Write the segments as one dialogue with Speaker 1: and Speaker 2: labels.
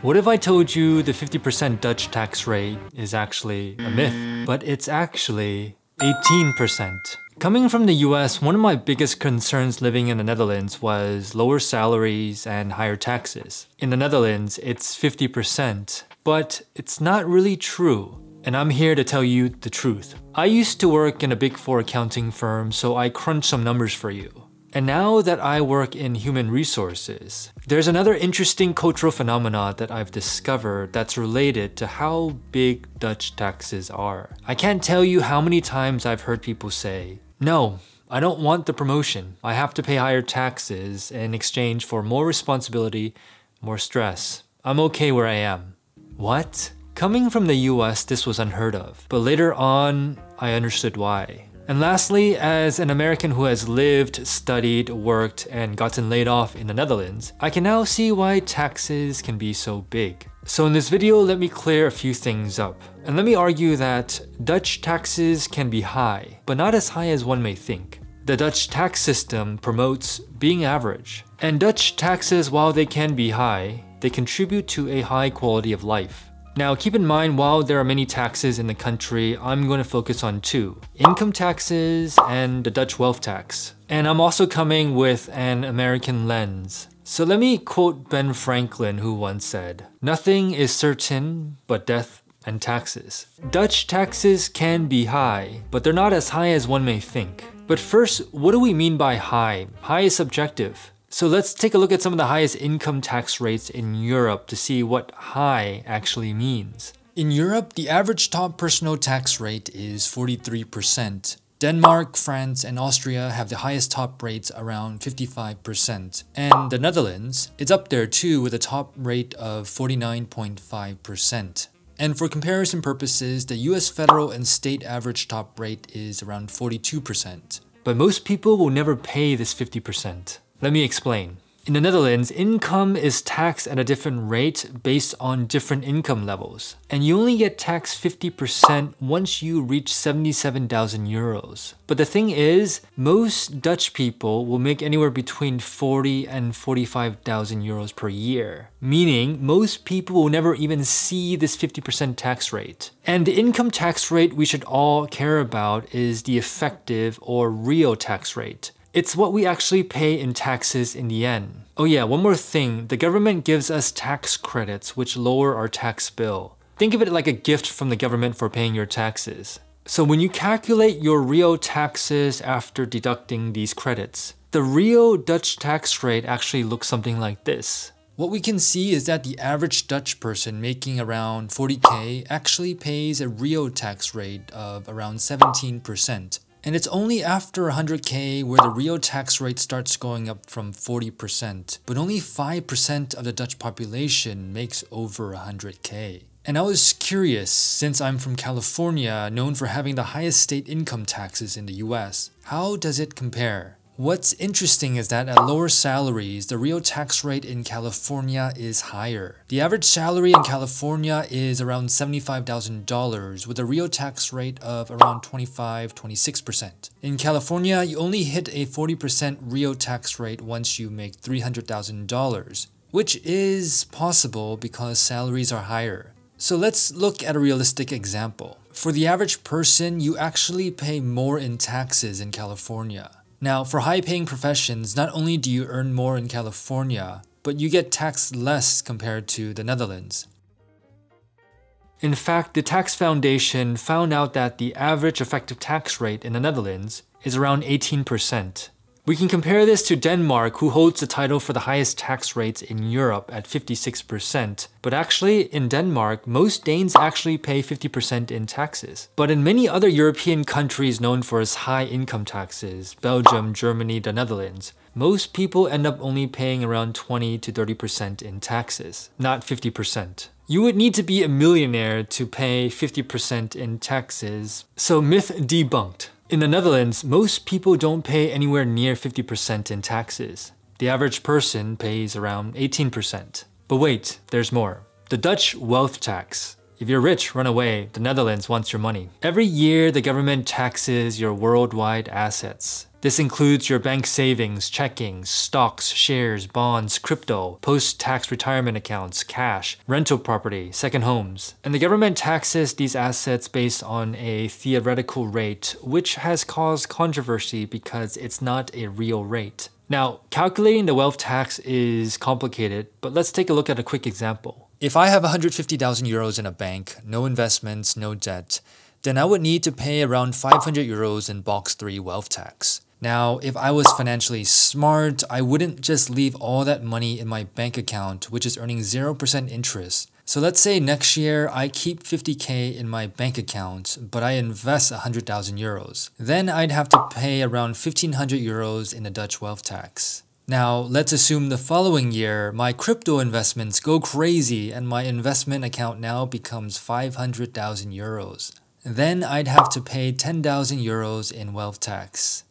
Speaker 1: What if I told you the 50% Dutch tax rate is actually a myth, but it's actually 18%? Coming from the US, one of my biggest concerns living in the Netherlands was lower salaries and higher taxes. In the Netherlands, it's 50%, but it's not really true. And I'm here to tell you the truth. I used to work in a Big Four accounting firm, so I crunched some numbers for you. And now that I work in human resources, there's another interesting cultural phenomena that I've discovered that's related to how big Dutch taxes are. I can't tell you how many times I've heard people say, "No, I don't want the promotion. I have to pay higher taxes in exchange for more responsibility, more stress. I'm okay where I am." What? Coming from the US, this was unheard of, but later on, I understood why. And lastly, as an American who has lived, studied, worked, and gotten laid off in the Netherlands, I can now see why taxes can be so big. So in this video, let me clear a few things up. And let me argue that Dutch taxes can be high, but not as high as one may think. The Dutch tax system promotes being average. And Dutch taxes, while they can be high, they contribute to a high quality of life. Now keep in mind, while there are many taxes in the country, I'm going to focus on two: income taxes and the Dutch wealth tax. And I'm also coming with an American lens. So let me quote Ben Franklin, who once said, "Nothing is certain but death and taxes." Dutch taxes can be high, but they're not as high as one may think. But first, what do we mean by high? High is subjective. So let's take a look at some of the highest income tax rates in Europe to see what high actually means. In Europe, the average top personal tax rate is 43%. Denmark, France, and Austria have the highest top rates around 55%. And the Netherlands, it's up there too with a top rate of 49.5%. And for comparison purposes, the US federal and state average top rate is around 42%. But most people will never pay this 50%. Let me explain. In the Netherlands, income is taxed at a different rate based on different income levels. And you only get taxed 50% once you reach 77,000 euros. But the thing is, most Dutch people will make anywhere between 40 and 45,000 euros per year. Meaning, most people will never even see this 50% tax rate. And the income tax rate we should all care about is the effective or real tax rate. It's what we actually pay in taxes in the end. Oh yeah, one more thing. The government gives us tax credits which lower our tax bill. Think of it like a gift from the government for paying your taxes. So when you calculate your real taxes after deducting these credits, the real Dutch tax rate actually looks something like this. What we can see is that the average Dutch person making around 40K actually pays a real tax rate of around 17%. And it's only after 100K where the real tax rate starts going up from 40%, but only 5% of the Dutch population makes over 100K. And I was curious, since I'm from California, known for having the highest state income taxes in the US, how does it compare? What's interesting is that at lower salaries, the real tax rate in California is higher. The average salary in California is around $75,000 with a real tax rate of around 25–26%. In California, you only hit a 40% real tax rate once you make $300,000, which is possible because salaries are higher. So let's look at a realistic example. For the average person, you actually pay more in taxes in California. Now, for high-paying professions, not only do you earn more in California, but you get taxed less compared to the Netherlands. In fact, the Tax Foundation found out that the average effective tax rate in the Netherlands is around 18%. We can compare this to Denmark, who holds the title for the highest tax rates in Europe at 56%. But actually, in Denmark, most Danes actually pay 50% in taxes. But in many other European countries known for its high income taxes, Belgium, Germany, the Netherlands, most people end up only paying around 20–30% in taxes, not 50%. You would need to be a millionaire to pay 50% in taxes. So myth debunked. In the Netherlands, most people don't pay anywhere near 50% in taxes. The average person pays around 18%. But wait, there's more. The Dutch wealth tax. If you're rich, run away. The Netherlands wants your money. Every year, the government taxes your worldwide assets. This includes your bank savings, checkings, stocks, shares, bonds, crypto, post-tax retirement accounts, cash, rental property, second homes. And the government taxes these assets based on a theoretical rate, which has caused controversy because it's not a real rate. Now, calculating the wealth tax is complicated, but let's take a look at a quick example. If I have 150,000 euros in a bank, no investments, no debt, then I would need to pay around 500 euros in box 3 wealth tax. Now, if I was financially smart, I wouldn't just leave all that money in my bank account, which is earning 0% interest. So let's say next year I keep 50k in my bank account, but I invest 100,000 euros. Then I'd have to pay around 1,500 euros in the Dutch wealth tax. Now, let's assume the following year, my crypto investments go crazy and my investment account now becomes 500,000 euros. Then I'd have to pay 10,000 euros in wealth tax.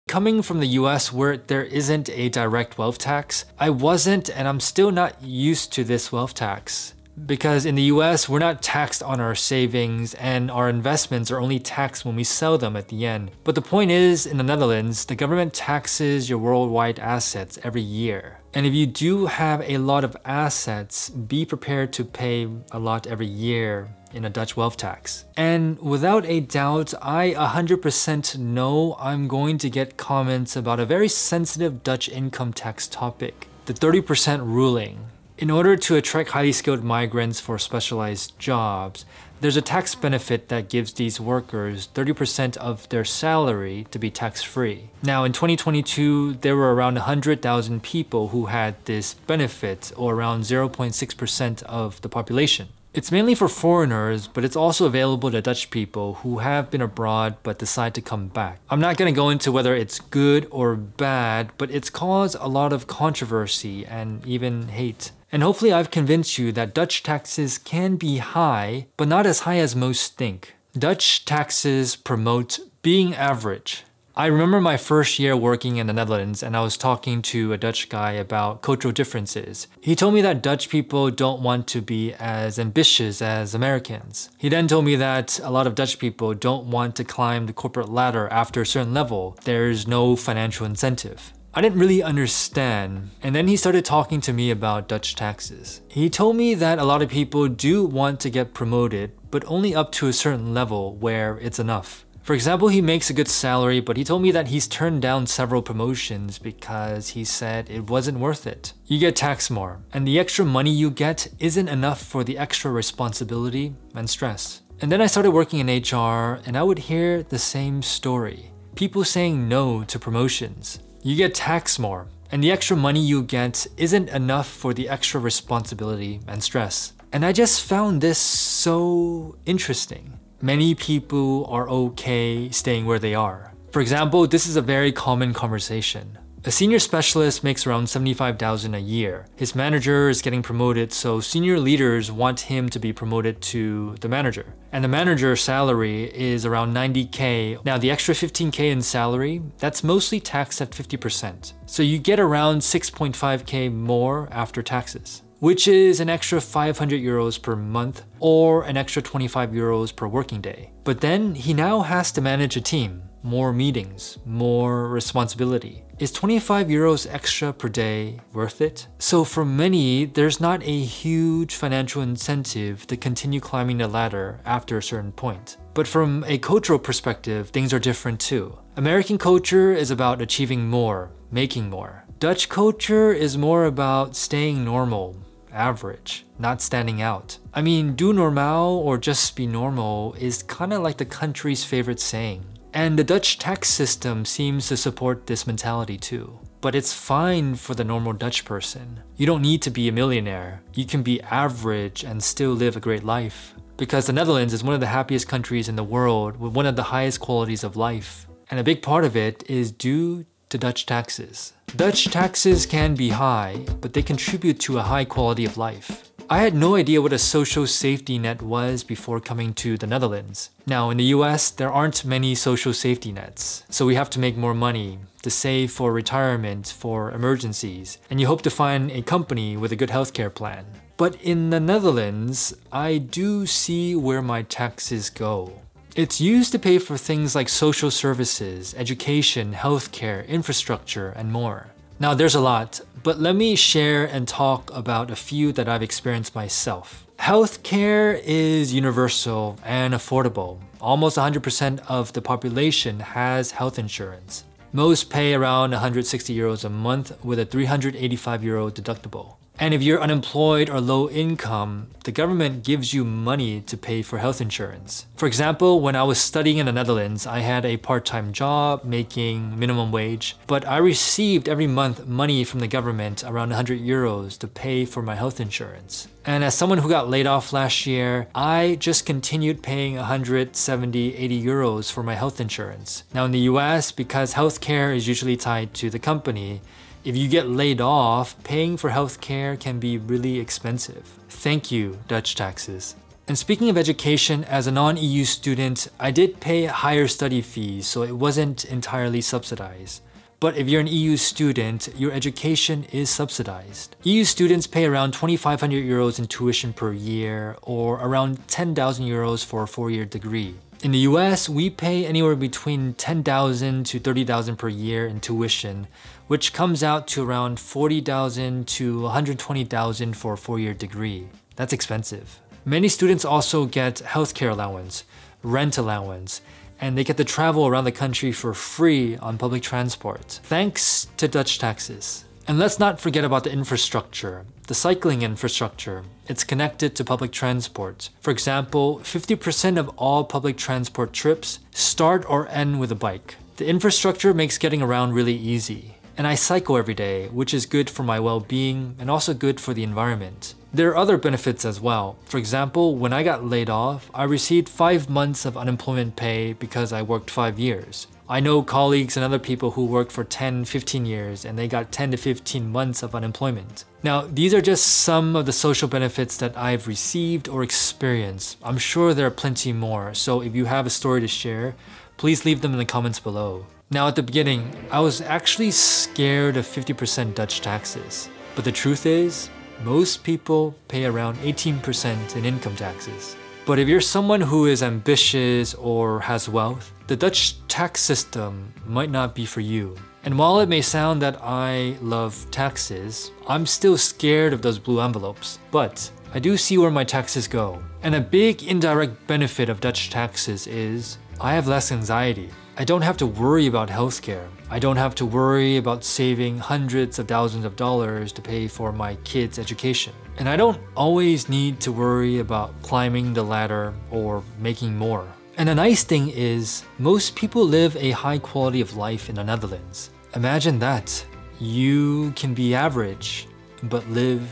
Speaker 1: Coming from the US where there isn't a direct wealth tax, I wasn't and I'm still not used to this wealth tax. Because in the US, we're not taxed on our savings and our investments are only taxed when we sell them at the end. But the point is, in the Netherlands, the government taxes your worldwide assets every year. And if you do have a lot of assets, be prepared to pay a lot every year in a Dutch wealth tax. And without a doubt, I 100% know I'm going to get comments about a very sensitive Dutch income tax topic, the 30% ruling. In order to attract highly skilled migrants for specialized jobs, there's a tax benefit that gives these workers 30% of their salary to be tax-free. Now in 2022, there were around 100,000 people who had this benefit, or around 0.6% of the population. It's mainly for foreigners, but it's also available to Dutch people who have been abroad but decide to come back. I'm not going to go into whether it's good or bad, but it's caused a lot of controversy and even hate. And hopefully I've convinced you that Dutch taxes can be high, but not as high as most think. Dutch taxes promote being average. I remember my first year working in the Netherlands and I was talking to a Dutch guy about cultural differences. He told me that Dutch people don't want to be as ambitious as Americans. He then told me that a lot of Dutch people don't want to climb the corporate ladder after a certain level. There's no financial incentive. I didn't really understand, and then he started talking to me about Dutch taxes. He told me that a lot of people do want to get promoted, but only up to a certain level where it's enough. For example, he makes a good salary, but he told me that he's turned down several promotions because he said it wasn't worth it. You get taxed more, and the extra money you get isn't enough for the extra responsibility and stress. And then I started working in HR, and I would hear the same story. People saying no to promotions. You get taxed more, and the extra money you get isn't enough for the extra responsibility and stress. And I just found this so interesting. Many people are okay staying where they are. For example, this is a very common conversation. A senior specialist makes around 75,000 a year. His manager is getting promoted, so senior leaders want him to be promoted to the manager. And the manager's salary is around 90k. Now the extra 15k in salary, that's mostly taxed at 50%. So you get around 6.5k more after taxes, which is an extra 500 euros per month or an extra 25 euros per working day. But then he now has to manage a team, more meetings, more responsibility. Is 25 euros extra per day worth it? So for many, there's not a huge financial incentive to continue climbing the ladder after a certain point. But from a cultural perspective, things are different too. American culture is about achieving more, making more. Dutch culture is more about staying normal, average, not standing out. I mean, do normal or just be normal is kind of like the country's favorite saying. And the Dutch tax system seems to support this mentality too. But it's fine for the normal Dutch person. You don't need to be a millionaire. You can be average and still live a great life. Because the Netherlands is one of the happiest countries in the world with one of the highest qualities of life. And a big part of it is due to Dutch taxes. Dutch taxes can be high, but they contribute to a high quality of life. I had no idea what a social safety net was before coming to the Netherlands. Now, in the US, there aren't many social safety nets, so we have to make more money to save for retirement, for emergencies, and you hope to find a company with a good healthcare plan. But in the Netherlands, I do see where my taxes go. It's used to pay for things like social services, education, healthcare, infrastructure, and more. Now there's a lot, but let me share and talk about a few that I've experienced myself. Healthcare is universal and affordable. Almost 100% of the population has health insurance. Most pay around 160 euros a month with a 385 euro deductible. And if you're unemployed or low income, the government gives you money to pay for health insurance. For example, when I was studying in the Netherlands, I had a part-time job making minimum wage, but I received every month money from the government, around 100 euros, to pay for my health insurance. And as someone who got laid off last year, I just continued paying 170, 80 euros for my health insurance. Now in the US, because healthcare is usually tied to the company, if you get laid off, paying for healthcare can be really expensive. Thank you, Dutch taxes. And speaking of education, as a non-EU student, I did pay higher study fees, so it wasn't entirely subsidized. But if you're an EU student, your education is subsidized. EU students pay around 2,500 euros in tuition per year, or around 10,000 euros for a 4-year degree. In the US, we pay anywhere between 10,000 to 30,000 per year in tuition, which comes out to around 40,000 to 120,000 for a 4-year degree. That's expensive. Many students also get healthcare allowance, rent allowance, and they get to travel around the country for free on public transport, thanks to Dutch taxes. And let's not forget about the infrastructure, the cycling infrastructure. It's connected to public transport. For example, 50% of all public transport trips start or end with a bike. The infrastructure makes getting around really easy. And I cycle every day, which is good for my well-being and also good for the environment. There are other benefits as well. For example, when I got laid off, I received 5 months of unemployment pay because I worked 5 years. I know colleagues and other people who worked for 10, 15 years and they got 10 to 15 months of unemployment. Now, these are just some of the social benefits that I've received or experienced. I'm sure there are plenty more, so if you have a story to share, please leave them in the comments below. Now at the beginning, I was actually scared of 50% Dutch taxes. But the truth is, most people pay around 18% in income taxes. But if you're someone who is ambitious or has wealth, the Dutch tax system might not be for you. And while it may sound that I love taxes, I'm still scared of those blue envelopes. But I do see where my taxes go. And a big indirect benefit of Dutch taxes is I have less anxiety. I don't have to worry about healthcare. I don't have to worry about saving hundreds of thousands of dollars to pay for my kids' education. And I don't always need to worry about climbing the ladder or making more. And the nice thing is, most people live a high quality of life in the Netherlands. Imagine that. You can be average, but live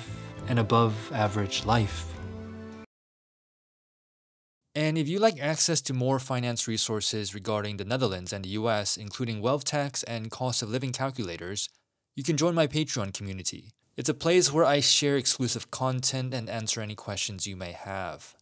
Speaker 1: an above average life. And if you like access to more finance resources regarding the Netherlands and the US, including wealth tax and cost of living calculators, you can join my Patreon community. It's a place where I share exclusive content and answer any questions you may have.